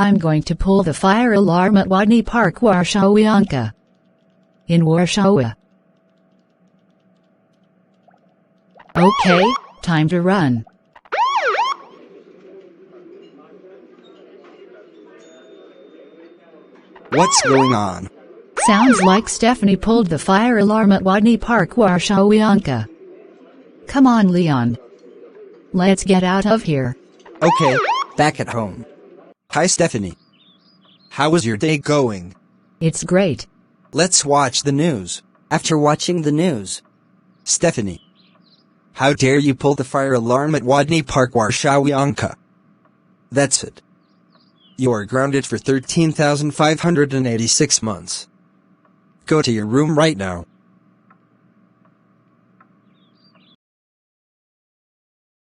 I'm going to pull the fire alarm at Wodny Park, Warszawianka, in Warsaw. Okay, time to run. What's going on? Sounds like Stephanie pulled the fire alarm at Wodny Park, Warszawianka. Come on, Leon. Let's get out of here. Okay, back at home. Hi, Stephanie. How was your day going? It's great. Let's watch the news. After watching the news, Stephanie, how dare you pull the fire alarm at Wodny Park, Warszawianka? That's it. You are grounded for 13,586 months. Go to your room right now.